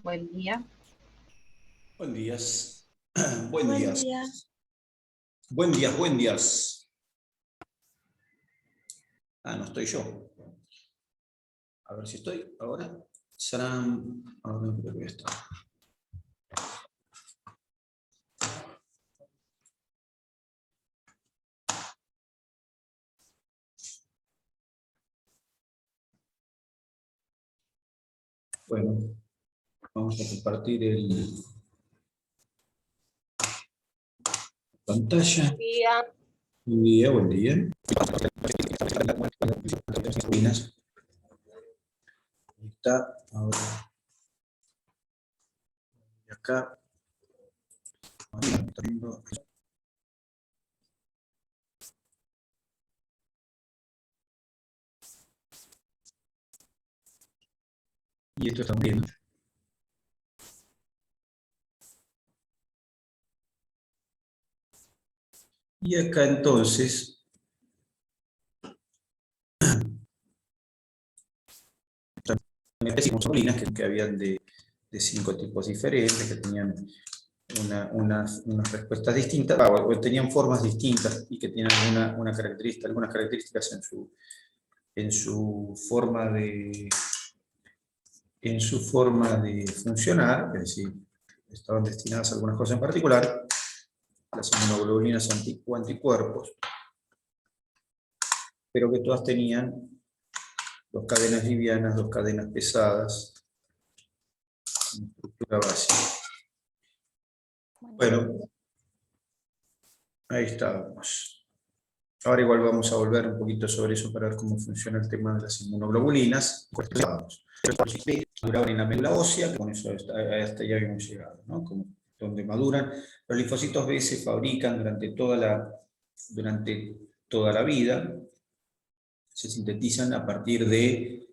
Buen día. Buen días. Buen Buen días. día. Buen días, buen días. No estoy yo. A ver si estoy ahora. Serán. Ahora creo que voy a estar. Bueno, vamos a compartir pantalla. Buen día. Buen día, buen día. Ahí está. Ahora. Y acá. Y esto también. Y acá entonces decimos sobrinas que habían de 5 tipos diferentes, que tenían unas respuestas distintas, o tenían formas distintas y que tienen algunas características en su forma de funcionar, es decir, estaban destinadas a algunas cosas en particular, las inmunoglobulinas o anticuerpos, pero que todas tenían 2 cadenas livianas, 2 cadenas pesadas, una estructura básica. Bueno, ahí estábamos. Ahora igual vamos a volver un poquito sobre eso para ver cómo funciona el tema de las inmunoglobulinas. Maduraban en la médula ósea, con eso hasta ya habíamos llegado, ¿no? Donde maduran. Los linfocitos B se fabrican durante toda la vida, se sintetizan a partir de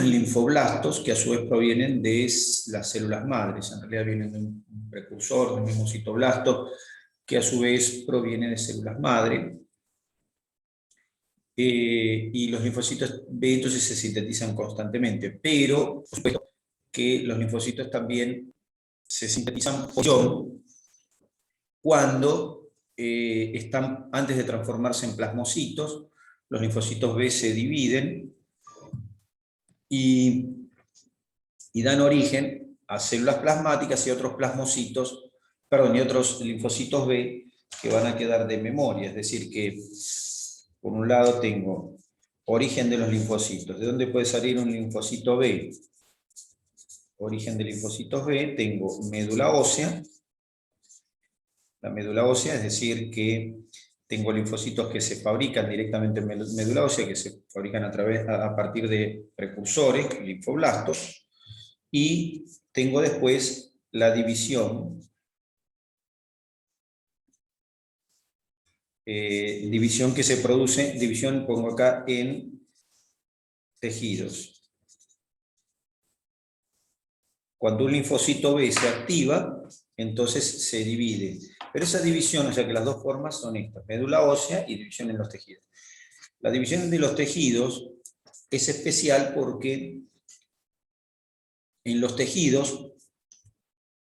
linfoblastos, que a su vez provienen de las células madres. En realidad vienen de un precursor, del mismo citoblasto, que a su vez proviene de células madre. Y los linfocitos B entonces se sintetizan constantemente, pero por supuesto que los linfocitos también se sintetizan cuando están antes de transformarse en plasmocitos. Los linfocitos B se dividen y dan origen a células plasmáticas y otros plasmocitos, y otros linfocitos B que van a quedar de memoria, es decir que por un lado tengo origen de los linfocitos. ¿De dónde puede salir un linfocito B? Origen de linfocitos B, tengo médula ósea. La médula ósea, es decir que tengo linfocitos que se fabrican directamente en médula ósea, que se fabrican a partir de precursores, linfoblastos, y tengo después la división. División que se produce, división pongo acá en tejidos. Cuando un linfocito B se activa, entonces se divide. Pero esa división, o sea que las dos formas son estas, médula ósea y división en los tejidos. La división de los tejidos es especial porque en los tejidos,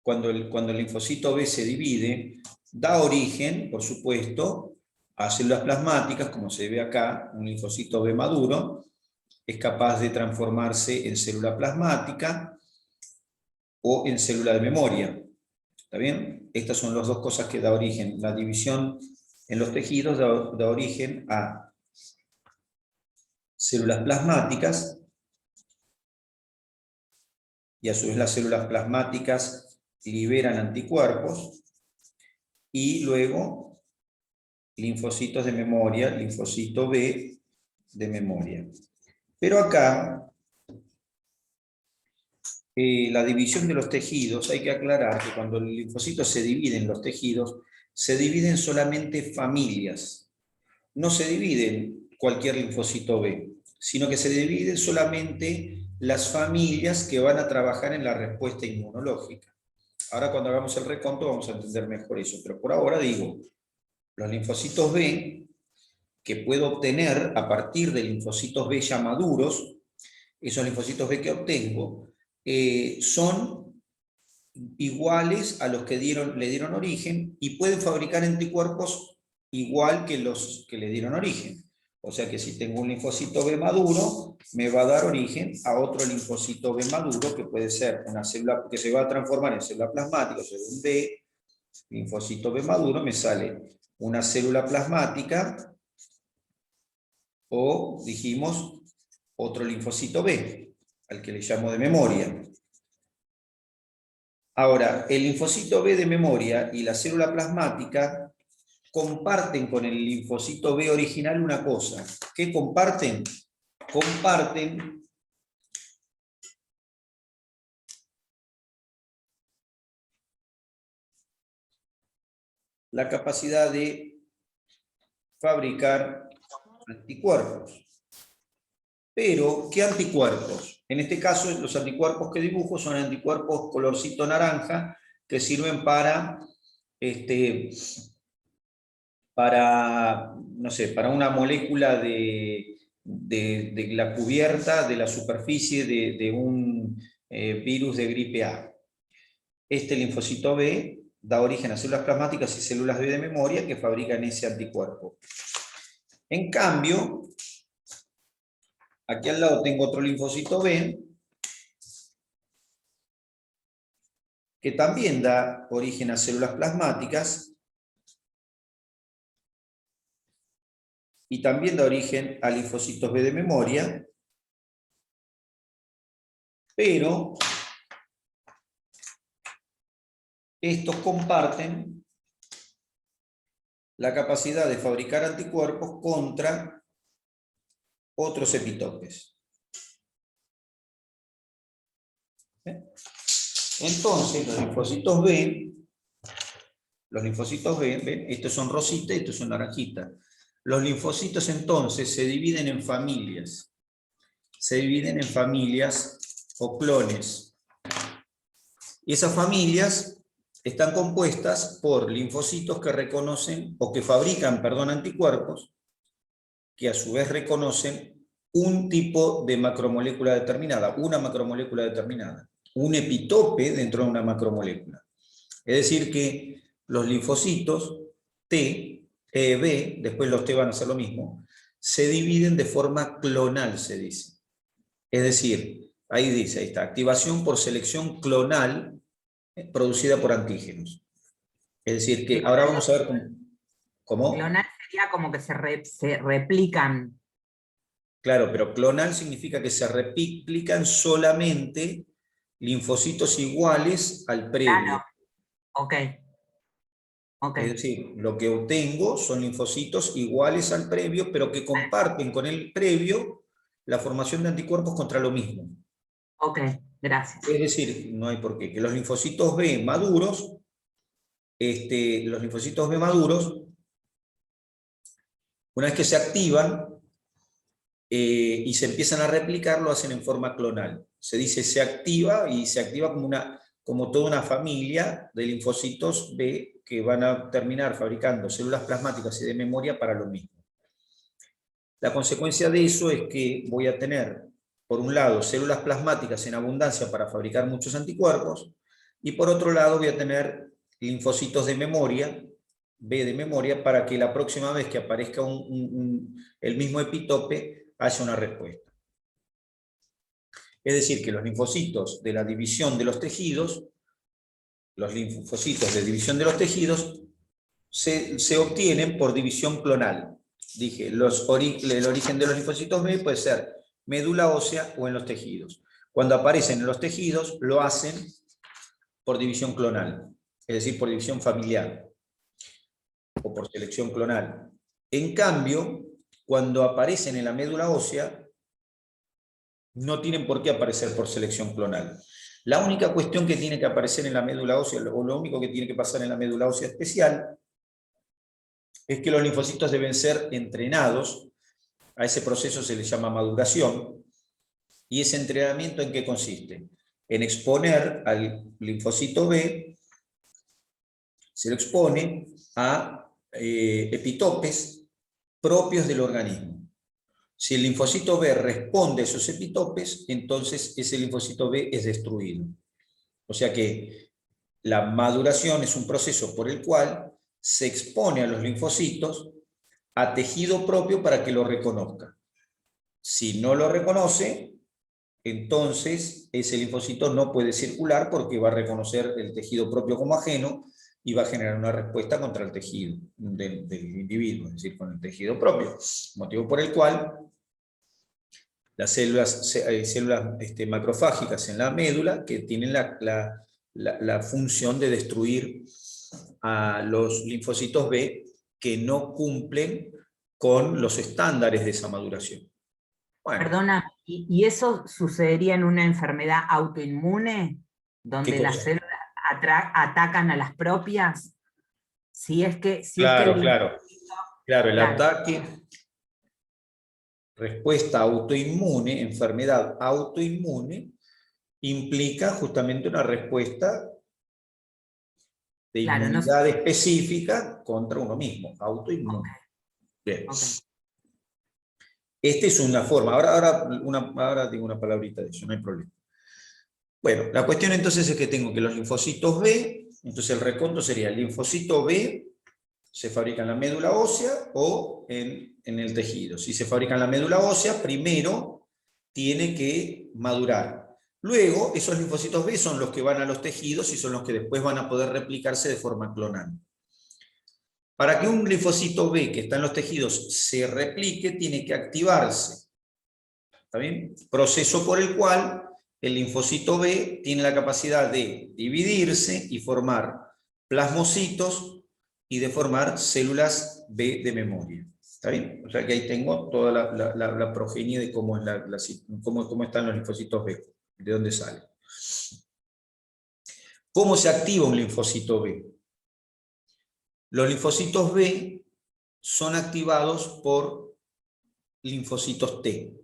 cuando el linfocito B se divide, da origen, por supuesto, a células plasmáticas, como se ve acá, un linfocito B maduro, es capaz de transformarse en célula plasmática o en célula de memoria. ¿Está bien? Estas son las dos cosas que da origen. La división en los tejidos da origen a células plasmáticas, y a su vez las células plasmáticas liberan anticuerpos, y luego linfocitos de memoria, linfocito B de memoria. Pero acá, la división de los tejidos, hay que aclarar que cuando el linfocito se divide en los tejidos, se dividen solamente familias. No se dividen cualquier linfocito B, sino que se dividen solamente las familias que van a trabajar en la respuesta inmunológica. Ahora cuando hagamos el reconto vamos a entender mejor eso, pero por ahora digo, los linfocitos B que puedo obtener a partir de linfocitos B ya maduros, esos linfocitos B que obtengo, son iguales a los que le dieron origen y pueden fabricar anticuerpos igual que los que le dieron origen. O sea que si tengo un linfocito B maduro, me va a dar origen a otro linfocito B maduro, que puede ser una célula que se va a transformar en célula plasmática, o sea, de un B, linfocito B maduro, me sale una célula plasmática, o dijimos, otro linfocito B, al que le llamo de memoria. Ahora, el linfocito B de memoria y la célula plasmática comparten con el linfocito B original una cosa. ¿Qué comparten? Comparten la capacidad de fabricar anticuerpos. Pero, ¿qué anticuerpos? En este caso, los anticuerpos que dibujo son anticuerpos colorcito naranja que sirven para no sé, para una molécula de la cubierta, de la superficie de un virus de gripe A. Este linfocito B da origen a células plasmáticas y células B de memoria que fabrican ese anticuerpo. En cambio, aquí al lado tengo otro linfocito B que también da origen a células plasmáticas y también da origen a linfocitos B de memoria, pero estos comparten la capacidad de fabricar anticuerpos contra otros epitopes. Entonces, los linfocitos B, ¿ven? Estos son rositas y estos son naranjitas. Los linfocitos entonces se dividen en familias. Se dividen en familias o clones. Y esas familias están compuestas por linfocitos que reconocen, o que fabrican, perdón, anticuerpos, que a su vez reconocen un tipo de macromolécula determinada, una macromolécula determinada, un epitope dentro de una macromolécula. Es decir que los linfocitos T, B, después los T van a hacer lo mismo, se dividen de forma clonal, se dice. Es decir, ahí dice, ahí está, activación por selección clonal producida por antígenos. Es decir que ahora vamos a ver cómo. Clonal sería como que se replican. Claro, pero clonal significa que se replican solamente linfocitos iguales al previo. Claro. Ok. Es decir, lo que obtengo son linfocitos iguales al previo, pero que comparten con el previo la formación de anticuerpos contra lo mismo. Ok, gracias. Es decir, no hay por qué. Que los linfocitos B maduros, una vez que se activan y se empiezan a replicar, lo hacen en forma clonal. Se dice se activa y se activa como toda una familia de linfocitos B que van a terminar fabricando células plasmáticas y de memoria para lo mismo. La consecuencia de eso es que voy a tener, por un lado, células plasmáticas en abundancia para fabricar muchos anticuerpos, y por otro lado voy a tener linfocitos de memoria, B de memoria, para que la próxima vez que aparezca el mismo epitope haya una respuesta. Es decir, que los linfocitos de la división de los tejidos, se obtienen por división clonal. Dije, el origen de los linfocitos B puede ser médula ósea o en los tejidos. Cuando aparecen en los tejidos, lo hacen por división clonal, es decir, por división familiar o por selección clonal. En cambio, cuando aparecen en la médula ósea, no tienen por qué aparecer por selección clonal. La única cuestión que tiene que aparecer en la médula ósea, o lo único que tiene que pasar en la médula ósea especial, es que los linfocitos deben ser entrenados. A ese proceso se le llama maduración. ¿Y ese entrenamiento en qué consiste? En exponer al linfocito B, se lo expone a epitopes propios del organismo. Si el linfocito B responde a esos epitopes, entonces ese linfocito B es destruido. O sea que La maduración es un proceso por el cual se expone a los linfocitos a tejido propio para que lo reconozca. Si no lo reconoce, entonces ese linfocito no puede circular porque va a reconocer el tejido propio como ajeno y va a generar una respuesta contra el tejido del individuo, es decir, con el tejido propio. Motivo por el cual las células macrofágicas en la médula, que tienen la función de destruir a los linfocitos B que no cumplen con los estándares de esa maduración. Bueno, Perdona, ¿y eso sucedería en una enfermedad autoinmune, ¿qué donde las cosa? células atacan a las propias? Si es que el Claro, linfocito, claro, el claro, ataque, respuesta autoinmune, enfermedad autoinmune, implica justamente una respuesta de claro, no sé. inmunidad específica contra uno mismo, autoinmune. Bien. Ok. Esta es una forma. Ahora digo una palabrita de eso, no hay problema. Bueno, la cuestión entonces es que tengo que los linfocitos B, entonces el reconto sería el linfocito B se fabrica en la médula ósea o en el tejido. Si se fabrica en la médula ósea, primero tiene que madurar. Luego, esos linfocitos B son los que van a los tejidos y son los que después van a poder replicarse de forma clonal. Para que un linfocito B que está en los tejidos se replique, tiene que activarse. ¿Está bien? Proceso por el cual el linfocito B tiene la capacidad de dividirse y formar plasmocitos y de formar células B de memoria. ¿Está bien? O sea que ahí tengo toda la progenie de cómo, cómo están los linfocitos B, de dónde salen. ¿Cómo se activa un linfocito B? Los linfocitos B son activados por linfocitos T.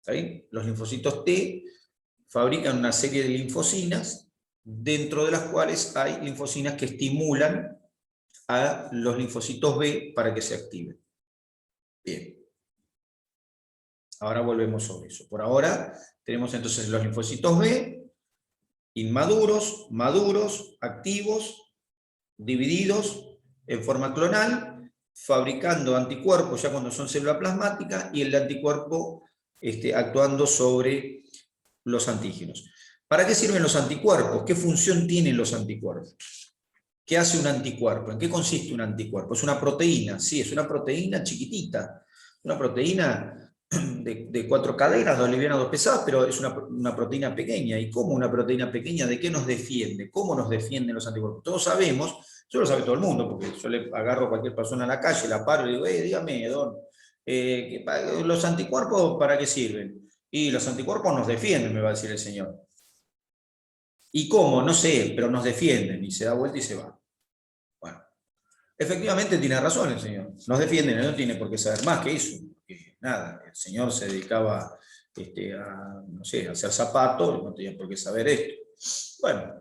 ¿Está bien? Los linfocitos T fabrican una serie de linfocinas, dentro de las cuales hay linfocinas que estimulan a los linfocitos B para que se activen. Bien. Ahora volvemos sobre eso. Por ahora tenemos entonces los linfocitos B, inmaduros, maduros, activos, divididos en forma clonal, fabricando anticuerpos ya cuando son célula plasmática y el anticuerpo actuando sobre los antígenos. ¿Para qué sirven los anticuerpos? ¿Qué función tienen los anticuerpos? ¿Qué hace un anticuerpo? ¿En qué consiste un anticuerpo? Es una proteína, sí, es una proteína chiquitita, una proteína de 4 cadenas, 2 livianas, 2 pesadas, pero es una proteína pequeña. ¿Y cómo una proteína pequeña? ¿De qué nos defiende? ¿Cómo nos defienden los anticuerpos? Todos sabemos, eso lo sabe todo el mundo, porque yo le agarro a cualquier persona en la calle, la paro y le digo, dígame, don, ¿los anticuerpos para qué sirven? Y los anticuerpos nos defienden, me va a decir el señor. ¿Y cómo? No sé, pero nos defienden, y se da vuelta y se va. Bueno, efectivamente tiene razón el señor, nos defienden, no tiene por qué saber más que eso. Nada, el señor se dedicaba no sé, a hacer zapatos, no tenía por qué saber esto. Bueno,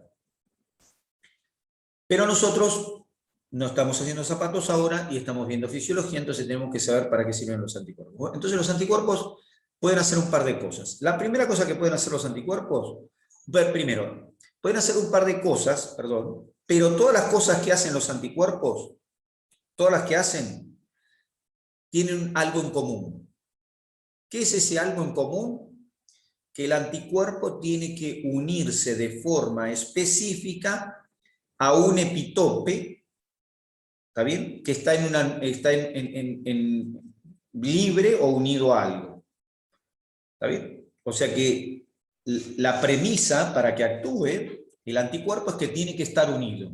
pero nosotros no estamos haciendo zapatos ahora y estamos viendo fisiología, entonces tenemos que saber para qué sirven los anticuerpos. Entonces los anticuerpos pueden hacer un par de cosas. La primera cosa que pueden hacer los anticuerpos, primero, pueden hacer un par de cosas, perdón, pero todas las cosas que hacen los anticuerpos, todas las que hacen, tienen algo en común. ¿Qué es ese algo en común? Que el anticuerpo tiene que unirse de forma específica a un epitope, ¿está bien? Que está en libre o unido a algo. ¿Está bien? O sea que la premisa para que actúe el anticuerpo es que tiene que estar unido.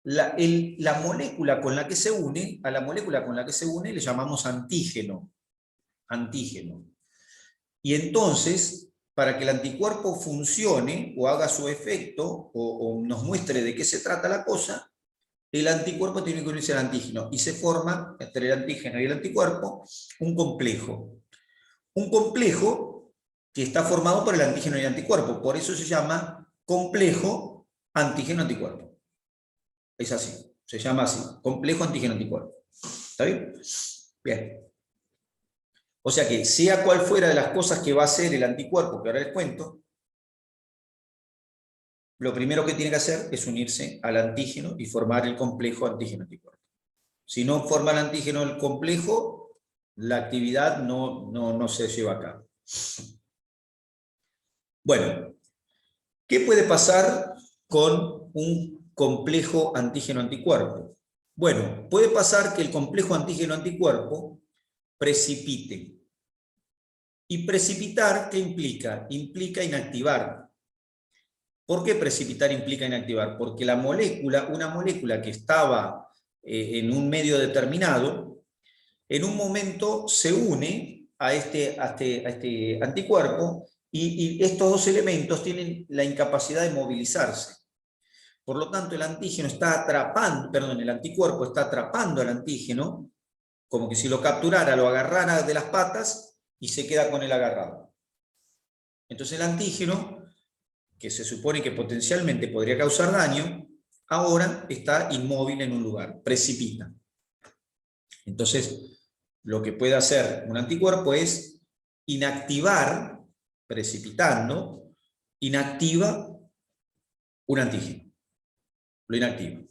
La molécula con la que se une, a la molécula con la que se une le llamamos antígeno. Antígeno. Y entonces, para que el anticuerpo funcione o haga su efecto o nos muestre de qué se trata la cosa, el anticuerpo tiene que unirse al antígeno y se forma entre el antígeno y el anticuerpo un complejo. Un complejo que está formado por el antígeno y el anticuerpo. Por eso se llama complejo antígeno-anticuerpo. Es así, se llama así, complejo antígeno-anticuerpo. ¿Está bien? Bien. O sea que, sea cual fuera de las cosas que va a hacer el anticuerpo, que ahora les cuento, lo primero que tiene que hacer es unirse al antígeno y formar el complejo antígeno-anticuerpo. Si no forma el antígeno el complejo, la actividad no se lleva a cabo. Bueno, ¿qué puede pasar con un complejo antígeno-anticuerpo? Bueno, puede pasar que el complejo antígeno-anticuerpo precipite. ¿Y precipitar qué implica? Implica inactivar. ¿Por qué precipitar implica inactivar? Porque la molécula, una molécula que estaba en un medio determinado, en un momento se une a este anticuerpo y estos dos elementos tienen la incapacidad de movilizarse. Por lo tanto, el antígeno está atrapando, perdón, el anticuerpo está atrapando al antígeno, como que si lo capturara, lo agarrara de las patas y se queda con él agarrado. Entonces el antígeno, que se supone que potencialmente podría causar daño, ahora está inmóvil en un lugar, precipita. Entonces, lo que puede hacer un anticuerpo es inactivar, precipitando, inactiva un antígeno. Lo inactiva.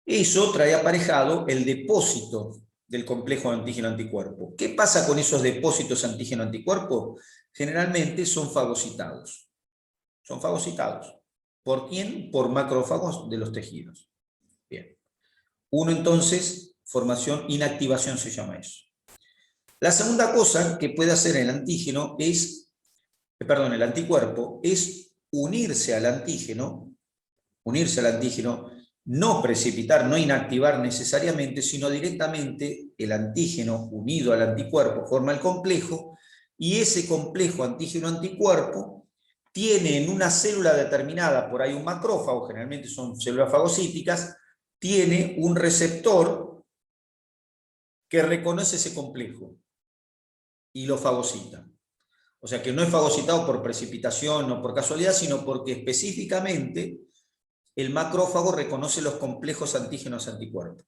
Eso trae aparejado el depósito del complejo antígeno-anticuerpo. ¿Qué pasa con esos depósitos antígeno-anticuerpo? Generalmente son fagocitados. Son fagocitados. ¿Por quién? Por macrófagos de los tejidos. Bien. Uno entonces, inactivación se llama eso. La segunda cosa que puede hacer el antígeno es, el anticuerpo, es unirse al antígeno, no precipitar, no inactivar necesariamente, sino directamente el antígeno unido al anticuerpo forma el complejo, y ese complejo antígeno-anticuerpo tiene en una célula determinada, por ahí un macrófago, generalmente son células fagocíticas, tiene un receptor que reconoce ese complejo y lo fagocita. O sea que no es fagocitado por precipitación o por casualidad, sino porque específicamente el macrófago reconoce los complejos antígenos-anticuerpos.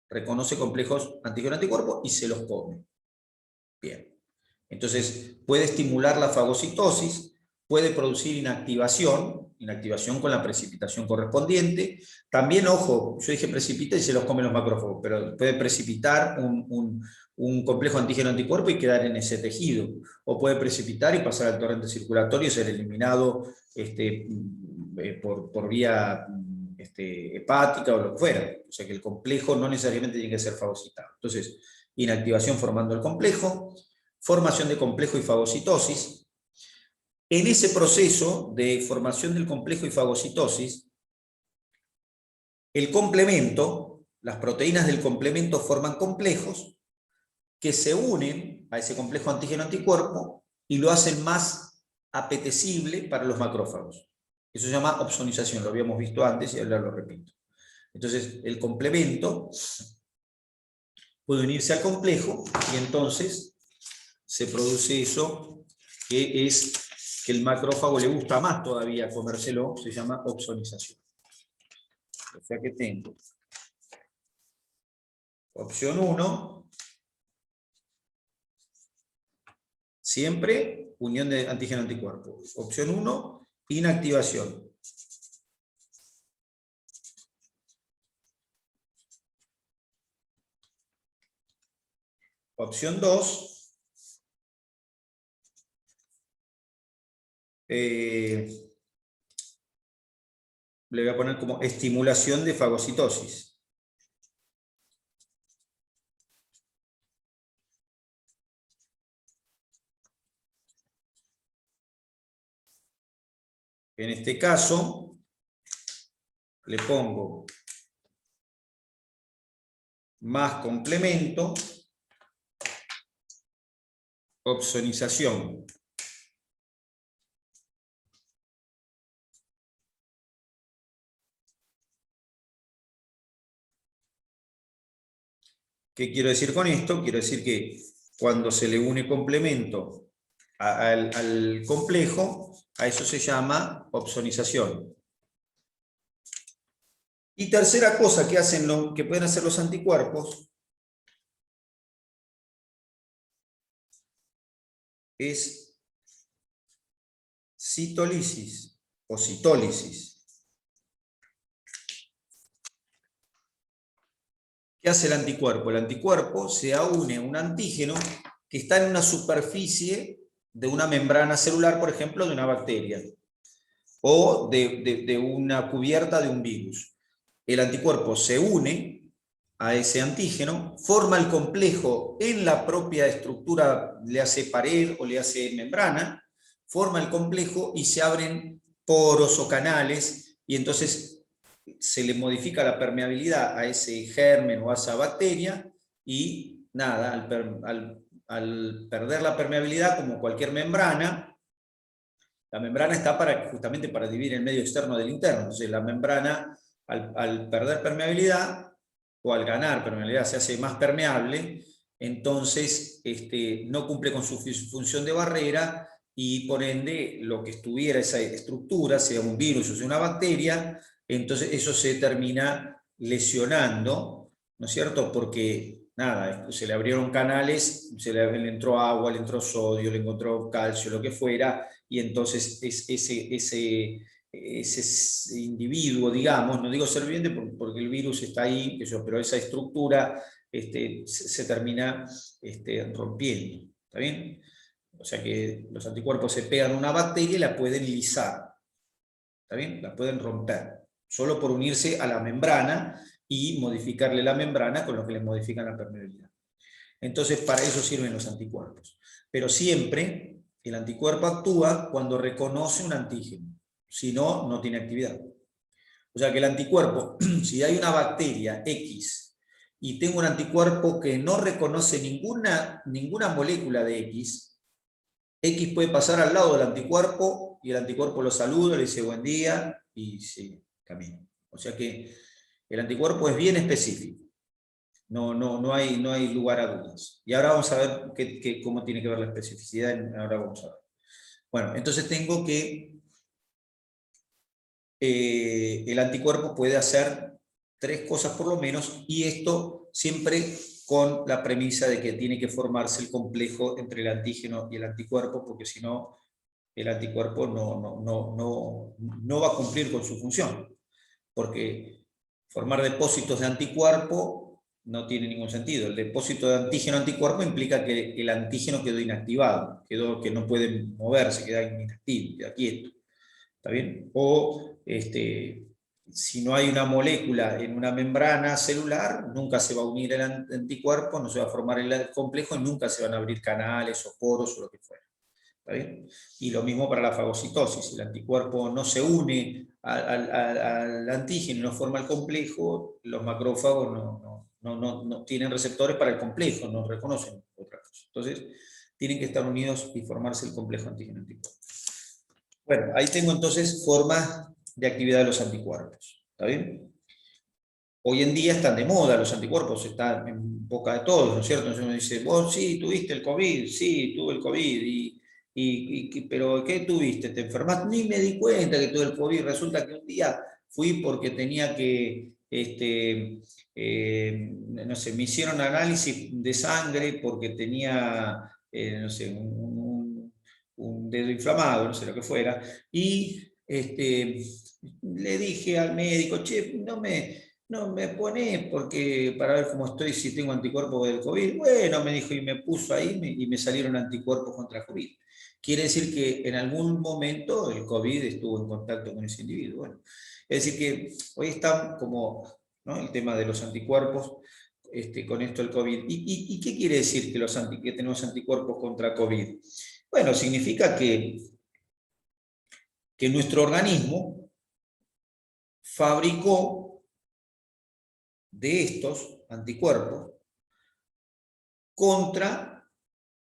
Reconoce complejos antígeno-anticuerpos y se los come. Bien. Entonces puede estimular la fagocitosis, puede producir inactivación con la precipitación correspondiente. También, ojo, yo dije precipita y se los comen los macrófagos, pero puede precipitar un complejo antígeno-anticuerpo y quedar en ese tejido. O puede precipitar y pasar al torrente circulatorio y ser eliminado por vía hepática o lo que fuera. O sea que el complejo no necesariamente tiene que ser fagocitado. Entonces, inactivación formando el complejo, formación de complejo y fagocitosis. En ese proceso de formación del complejo y fagocitosis, el complemento, las proteínas del complemento forman complejos que se unen a ese complejo antígeno-anticuerpo y lo hacen más apetecible para los macrófagos. Eso se llama opsonización, lo habíamos visto antes y ahora lo repito. Entonces, el complemento puede unirse al complejo y entonces se produce eso que es que el macrófago le gusta más todavía comérselo, se llama opsonización. O sea que tengo opción 1, siempre unión de antígeno-anticuerpo. Opción 1, inactivación. Opción 2, le voy a poner como estimulación de fagocitosis. En este caso, le pongo más complemento, opsonización. ¿Qué quiero decir con esto? Quiero decir que cuando se le une complemento al complejo, a eso se llama opsonización. Y tercera cosa que pueden hacer los anticuerpos es citólisis o citólisis. ¿Qué hace el anticuerpo? El anticuerpo se une a un antígeno que está en una superficie de una membrana celular, por ejemplo, de una bacteria, o de una cubierta de un virus. El anticuerpo se une a ese antígeno, forma el complejo en la propia estructura, le hace pared o le hace membrana, forma el complejo y se abren poros o canales, y entonces se le modifica la permeabilidad a ese germen o a esa bacteria, y nada, al perder la permeabilidad, como cualquier membrana, la membrana está justamente para dividir el medio externo del interno. Entonces la membrana, al perder permeabilidad, o al ganar permeabilidad, se hace más permeable, entonces no cumple con su función de barrera, y por ende lo que estuviera esa estructura, sea un virus o sea una bacteria, entonces eso se termina lesionando, ¿no es cierto? Porque nada, se le abrieron canales, le entró agua, le entró sodio, le encontró calcio, lo que fuera, y entonces ese individuo, digamos, no digo ser viviente porque el virus está ahí, pero esa estructura se termina rompiendo, ¿está bien? O sea que los anticuerpos se pegan a una bacteria y la pueden lisar, ¿está bien? La pueden romper, solo por unirse a la membrana y modificarle la membrana con lo que le modifican la permeabilidad. Entonces, para eso sirven los anticuerpos. Pero siempre el anticuerpo actúa cuando reconoce un antígeno. Si no, no tiene actividad. O sea que el anticuerpo, si hay una bacteria X y tengo un anticuerpo que no reconoce ninguna molécula de X puede pasar al lado del anticuerpo y el anticuerpo lo saluda, le dice buen día y sigue camino. O sea que el anticuerpo es bien específico. No hay lugar a dudas. Y ahora vamos a ver cómo tiene que ver la especificidad. Ahora vamos a ver. Bueno, entonces tengo que el anticuerpo puede hacer 3 cosas por lo menos, y esto siempre con la premisa de que tiene que formarse el complejo entre el antígeno y el anticuerpo, porque si no, el anticuerpo no va a cumplir con su función, porque formar depósitos de anticuerpo no tiene ningún sentido. El depósito de antígeno-anticuerpo implica que el antígeno quedó inactivado, que no puede moverse, queda inactivo, queda quieto. ¿Está bien? O si no hay una molécula en una membrana celular, nunca se va a unir el anticuerpo, no se va a formar el complejo, y nunca se van a abrir canales o poros o lo que fuera. ¿Está bien? Y lo mismo para la fagocitosis. El anticuerpo no se une al antígeno y no forma el complejo, los macrófagos no tienen receptores para el complejo, no reconocen otra cosa. Entonces, tienen que estar unidos y formarse el complejo antígeno-anticuerpo. Bueno, ahí tengo entonces formas de actividad de los anticuerpos. ¿Está bien? Hoy en día están de moda los anticuerpos, están en boca de todos, ¿no es cierto? Entonces uno dice, vos sí, tuviste el COVID, sí, tuve el COVID, pero ¿qué tuviste? ¿Te enfermaste? Ni me di cuenta que tuve el COVID. Resulta que un día fui porque tenía que, no sé, me hicieron análisis de sangre porque tenía, no sé, un dedo inflamado, no sé lo que fuera, y le dije al médico, che, no me pones porque para ver cómo estoy, si tengo anticuerpos del COVID. Bueno, me dijo, y me puso ahí y me salieron anticuerpos contra COVID. Quiere decir que en algún momento el COVID estuvo en contacto con ese individuo. Bueno, es decir que hoy está como, ¿no?, el tema de los anticuerpos con esto del COVID. ¿Y qué quiere decir que tenemos anticuerpos contra COVID? Bueno, significa que nuestro organismo fabricó de estos anticuerpos contra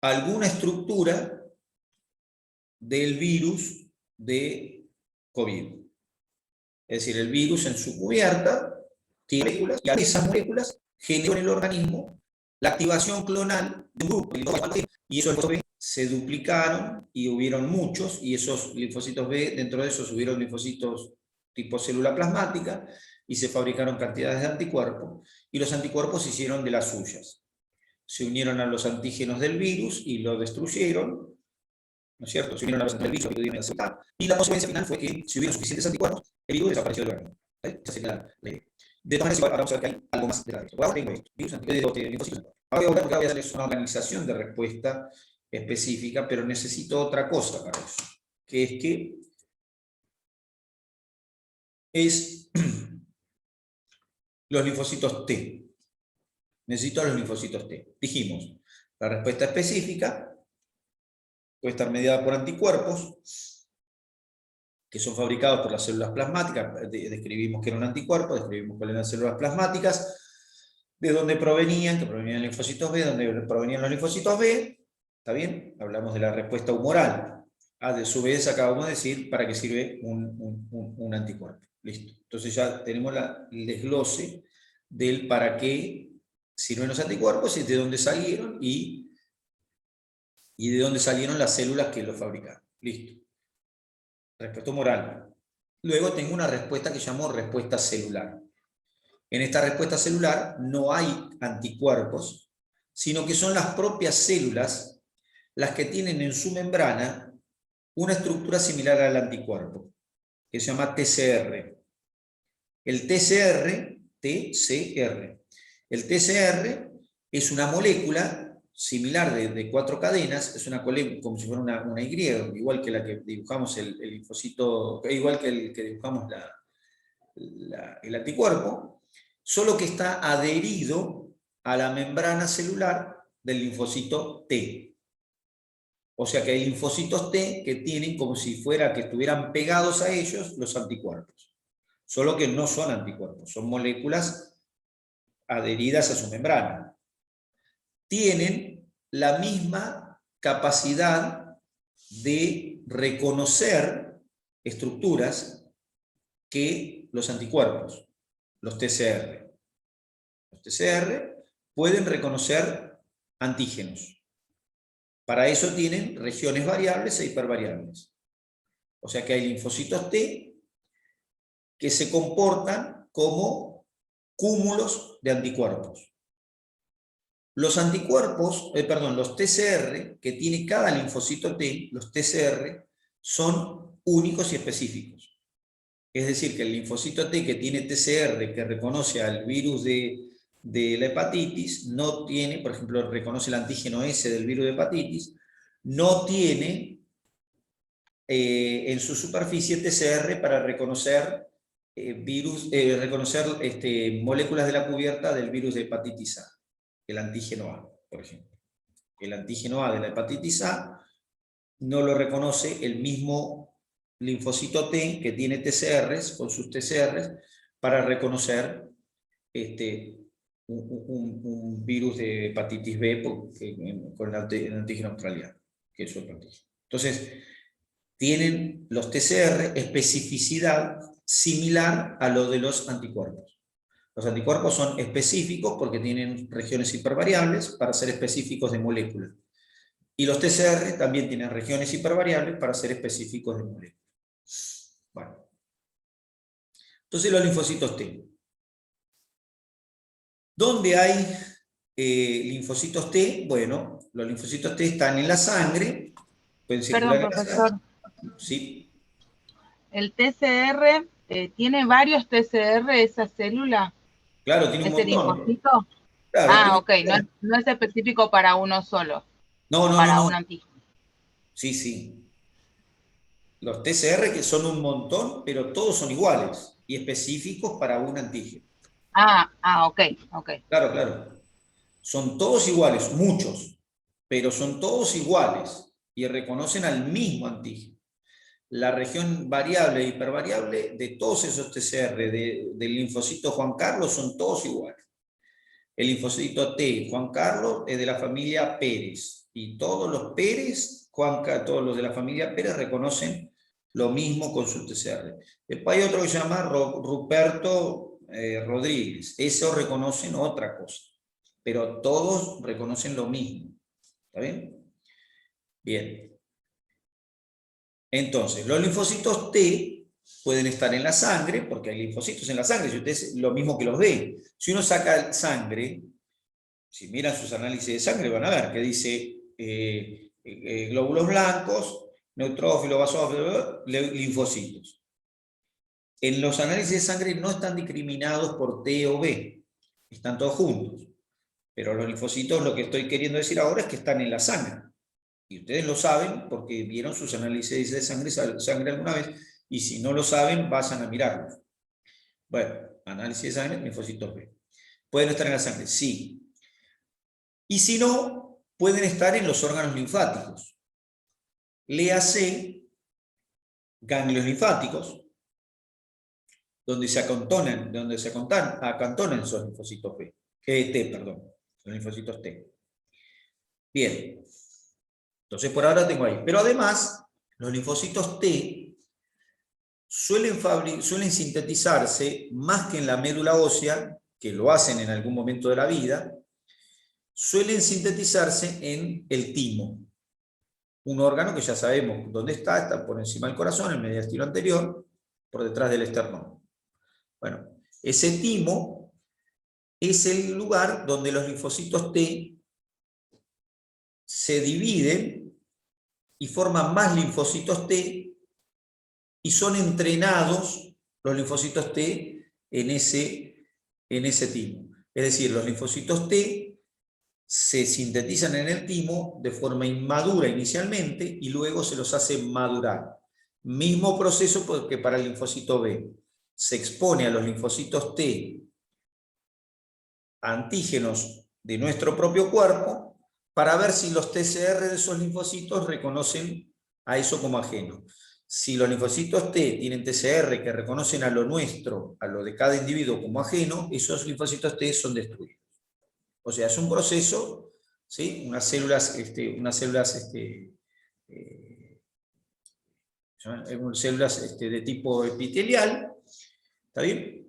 alguna estructura del virus de COVID. Es decir, el virus en su cubierta tiene moléculas, y esas moléculas generan en el organismo la activación clonal de un grupo, y esos linfocitos B se duplicaron y hubieron muchos, y esos linfocitos B, dentro de esos hubieron linfocitos tipo célula plasmática, y se fabricaron cantidades de anticuerpos, y los anticuerpos se hicieron de las suyas. Se unieron a los antígenos del virus y lo destruyeron, ¿no es cierto? Se unieron a la presentación del virus, el virus dio inmediata, y la consecuencia final fue que si hubieron suficientes anticuerpos, el virus desapareció del organismo. ¿Vale? Esa sería la idea. De todas maneras, igual, vamos a ver que hay algo más detrás de esto. Por ahora tengo esto, virus, linfocitos. Ahora voy a darles una organización de respuesta específica, pero necesito otra cosa para eso, que es los linfocitos T. Necesito los linfocitos T. Dijimos, la respuesta específica puede estar mediada por anticuerpos, que son fabricados por las células plasmáticas. Describimos que era un anticuerpo, describimos cuáles eran las células plasmáticas, de dónde provenían, que provenían linfocitos B, dónde provenían los linfocitos B. ¿Está bien? Hablamos de la respuesta humoral. De su vez acabamos de decir para qué sirve un anticuerpo. Listo. Entonces ya tenemos el desglose del para qué sirven los anticuerpos y de dónde salieron y de dónde salieron las células que los fabricaron. Listo. Respuesta humoral. Luego tengo una respuesta que llamo respuesta celular. En esta respuesta celular no hay anticuerpos, sino que son las propias células las que tienen en su membrana una estructura similar al anticuerpo, que se llama TCR. El TCR es una molécula similar de 4 cadenas, es una como si fuera una Y, igual que la que dibujamos el linfocito, igual que el que dibujamos el anticuerpo, solo que está adherido a la membrana celular del linfocito T. O sea que hay linfocitos T que tienen como si fuera que estuvieran pegados a ellos los anticuerpos. Solo que no son anticuerpos, son moléculas adheridas a su membrana. Tienen la misma capacidad de reconocer estructuras que los anticuerpos, los TCR. Los TCR pueden reconocer antígenos. Para eso tienen regiones variables e hipervariables. O sea que hay linfocitos T que se comportan como cúmulos de anticuerpos. Los anticuerpos, los TCR que tiene cada linfocito T, los TCR, son únicos y específicos. Es decir, que el linfocito T que tiene TCR, que reconoce al virus de la hepatitis, no tiene, por ejemplo, reconoce el antígeno S del virus de hepatitis, no tiene en su superficie TCR para reconocer moléculas de la cubierta del virus de hepatitis A, el antígeno A, por ejemplo. El antígeno A de la hepatitis A no lo reconoce el mismo linfocito T que tiene TCRs, con sus TCRs, para reconocer un virus de hepatitis B con el antígeno australiano, que es otro antígeno. Entonces, tienen los TCR especificidad similar a lo de los anticuerpos. Los anticuerpos son específicos porque tienen regiones hipervariables para ser específicos de moléculas. Y los TCR también tienen regiones hipervariables para ser específicos de moléculas. Bueno. Entonces los linfocitos T. ¿Dónde hay linfocitos T? Bueno, los linfocitos T están en la sangre. Pueden circular. Perdón, profesor. Sí. ¿El TCR tiene varios TCR esa célula? Claro, tiene un montón. ¿Linfocito? Claro, ok, no es específico para uno solo. No. Un antígeno. Sí. Los TCR que son un montón, pero todos son iguales y específicos para un antígeno. Ok. Claro. Son todos iguales, muchos, pero son todos iguales y reconocen al mismo antígeno. La región variable e hipervariable de todos esos TCR del linfocito Juan Carlos son todos iguales. El linfocito T Juan Carlos es de la familia Pérez y todos los Pérez, todos los de la familia Pérez reconocen lo mismo con su TCR. Después hay otro que se llama Ruperto Rodríguez. Esos reconocen otra cosa, pero todos reconocen lo mismo. ¿Está bien? Bien. Entonces, los linfocitos T pueden estar en la sangre, porque hay linfocitos en la sangre, si ustedes, lo mismo que los D. Si uno saca sangre, si miran sus análisis de sangre, van a ver que dice glóbulos blancos, neutrófilos, basófilos, linfocitos. En los análisis de sangre no están discriminados por T o B, están todos juntos. Pero los linfocitos, lo que estoy queriendo decir ahora es que están en la sangre. Y ustedes lo saben porque vieron sus análisis de sangre alguna vez, y si no lo saben, vayan a mirarlos. Bueno, análisis de sangre, linfocitos B. ¿Pueden estar en la sangre? Sí. Y si no, pueden estar en los órganos linfáticos. Léase ganglios linfáticos, donde se acantonan esos linfocitos B. T, perdón. Los linfocitos T. Bien. Entonces por ahora tengo ahí. Pero además, los linfocitos T suelen sintetizarse más que en la médula ósea, que lo hacen en algún momento de la vida, suelen sintetizarse en el timo. Un órgano que ya sabemos dónde está por encima del corazón, en el mediastino anterior, por detrás del esternón. Bueno, ese timo es el lugar donde los linfocitos T se dividen y forman más linfocitos T y son entrenados los linfocitos T en ese timo. Es decir, los linfocitos T se sintetizan en el timo de forma inmadura inicialmente y luego se los hace madurar. Mismo proceso que para el linfocito B. Se expone a los linfocitos T antígenos de nuestro propio cuerpo para ver si los TCR de esos linfocitos reconocen a eso como ajeno. Si los linfocitos T tienen TCR que reconocen a lo nuestro, a lo de cada individuo como ajeno, esos linfocitos T son destruidos. O sea, es un proceso, ¿sí? Unas células de tipo epitelial, ¿está bien?,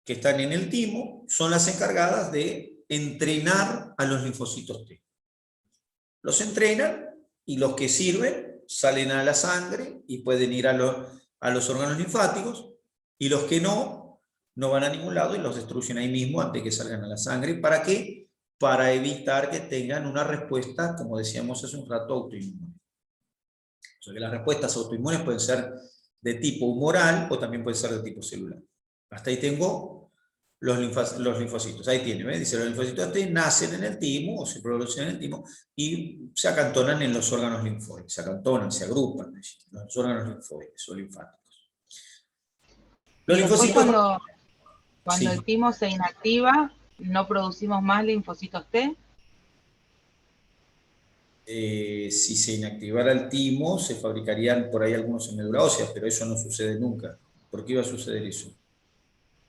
que están en el timo, son las encargadas de entrenar a los linfocitos T. Los entrenan y los que sirven salen a la sangre y pueden ir a los órganos linfáticos, y los que no van a ningún lado y los destruyen ahí mismo antes de que salgan a la sangre. ¿Para qué? Para evitar que tengan una respuesta, como decíamos hace un rato, autoinmune. O sea que las respuestas autoinmunes pueden ser de tipo humoral o también pueden ser de tipo celular. Hasta ahí tengo los linfocitos. Ahí tiene, ¿ves? Dice, los linfocitos T nacen en el timo, o se producen en el timo, y se acantonan en los órganos linfóides. Se acantonan, se agrupan en los órganos linfóides o linfáticos. Los y después linfocitos... cuando Sí. el timo se inactiva, ¿no producimos más linfocitos T? Si se inactivara el timo, se fabricarían por ahí algunos en médula ósea, pero eso no sucede nunca. ¿Por qué iba a suceder eso?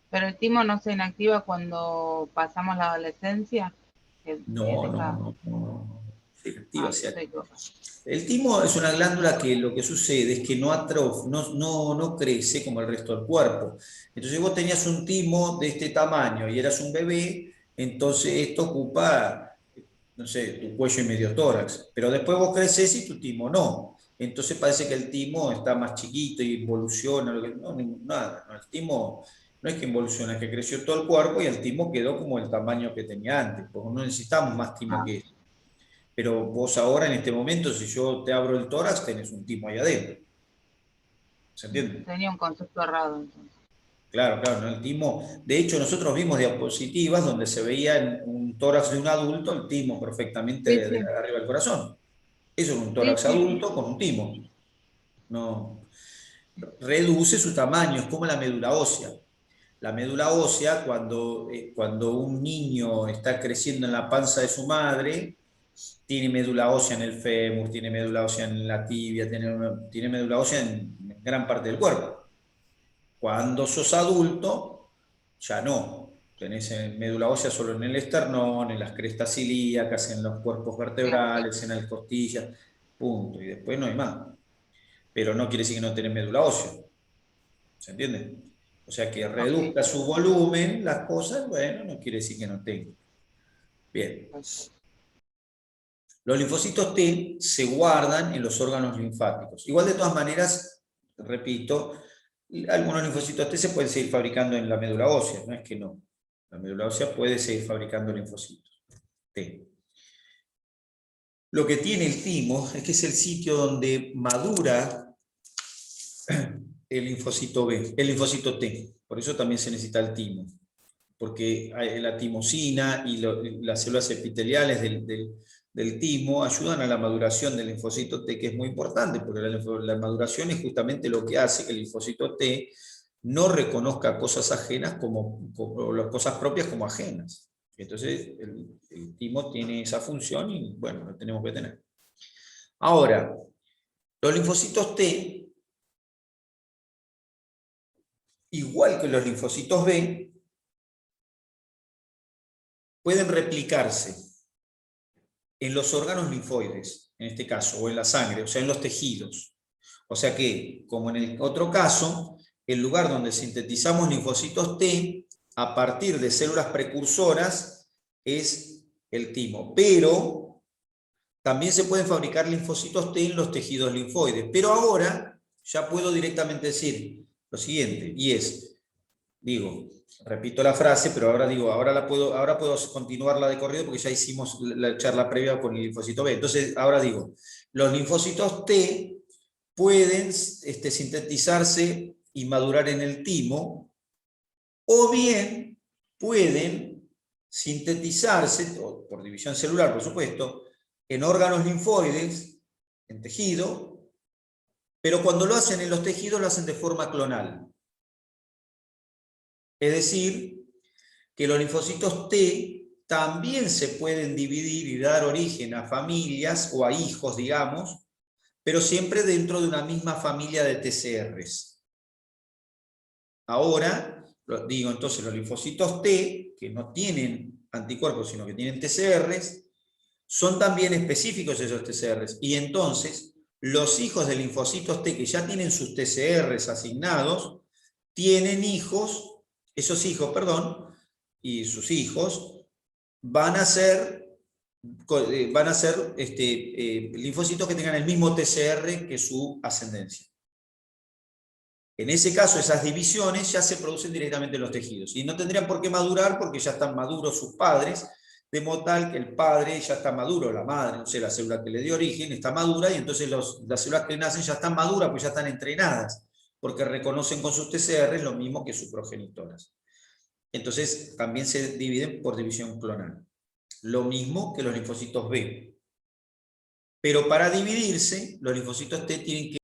Pero el timo no se inactiva cuando pasamos la adolescencia. No. Se inactiva. Ah, el timo es una glándula que lo que sucede es que no crece como el resto del cuerpo. Entonces vos tenías un timo de este tamaño y eras un bebé, entonces esto ocupa, no sé, tu cuello y medio tórax. Pero después vos creces y tu timo no. Entonces parece que el timo está más chiquito y evoluciona. Nada. El timo no es que evoluciona, es que creció todo el cuerpo y el timo quedó como el tamaño que tenía antes, porque no necesitamos más timo que eso. Pero vos ahora, en este momento, si yo te abro el tórax, tenés un timo ahí adentro. ¿Se entiende? Tenía un concepto errado, entonces. Claro, ¿no? El timo... De hecho, nosotros vimos diapositivas donde se veía en un tórax de un adulto el timo perfectamente Sí. de arriba del corazón. Eso es un tórax adulto con un timo. No. Reduce su tamaño, es como la médula ósea. La médula ósea, cuando un niño está creciendo en la panza de su madre, tiene médula ósea en el fémur, tiene médula ósea en la tibia, tiene médula ósea en gran parte del cuerpo. Cuando sos adulto, ya no. Tenés médula ósea solo en el esternón, en las crestas ilíacas, en los cuerpos vertebrales, en las costillas, punto. Y después no hay más. Pero no quiere decir que no tenés médula ósea. ¿Se entiende? O sea, que reduzca su volumen, las cosas, bueno, no quiere decir que no tenga. Bien. Los linfocitos T se guardan en los órganos linfáticos. Igual, de todas maneras, repito, algunos linfocitos T se pueden seguir fabricando en la médula ósea, no es que no. La médula ósea puede seguir fabricando linfocitos T. lo que tiene el timo es que es el sitio donde madura el linfocito B, el linfocito T. Por eso también se necesita el timo, porque la timosina y las células epiteliales del timo ayudan a la maduración del linfocito T, que es muy importante, porque la maduración es justamente lo que hace que el linfocito T no reconozca cosas ajenas como las cosas propias como ajenas. Entonces el timo tiene esa función y bueno, lo tenemos que tener. Ahora, los linfocitos T, igual que los linfocitos B, pueden replicarse en los órganos linfoides, en este caso, o en la sangre, o sea, en los tejidos. O sea que, como en el otro caso, el lugar donde sintetizamos linfocitos T, a partir de células precursoras, es el timo. Pero también se pueden fabricar linfocitos T en los tejidos linfoides. Pero ahora ya puedo directamente decir lo siguiente, y es, digo, repito la frase, pero ahora digo, ahora puedo continuarla de corrido porque ya hicimos la charla previa con el linfocito B. Entonces, ahora digo, los linfocitos T pueden sintetizarse y madurar en el timo, o bien pueden sintetizarse, por división celular, por supuesto, en órganos linfoides, en tejido, pero cuando lo hacen en los tejidos lo hacen de forma clonal. Es decir, que los linfocitos T también se pueden dividir y dar origen a familias o a hijos, digamos, pero siempre dentro de una misma familia de TCRs. Ahora, digo entonces, los linfocitos T, que no tienen anticuerpos, sino que tienen TCRs, son también específicos esos TCRs. Y entonces, los hijos de linfocitos T que ya tienen sus TCRs asignados, tienen hijos, esos hijos, perdón, y sus hijos van a ser linfocitos que tengan el mismo TCR que su ascendencia. En ese caso, esas divisiones ya se producen directamente en los tejidos y no tendrían por qué madurar porque ya están maduros sus padres, de modo tal que el padre ya está maduro, la madre, no sé, la célula que le dio origen está madura y entonces las células que nacen ya están maduras porque ya están entrenadas, porque reconocen con sus TCR lo mismo que sus progenitoras. Entonces también se dividen por división clonal. Lo mismo que los linfocitos B. Pero para dividirse, los linfocitos T tienen que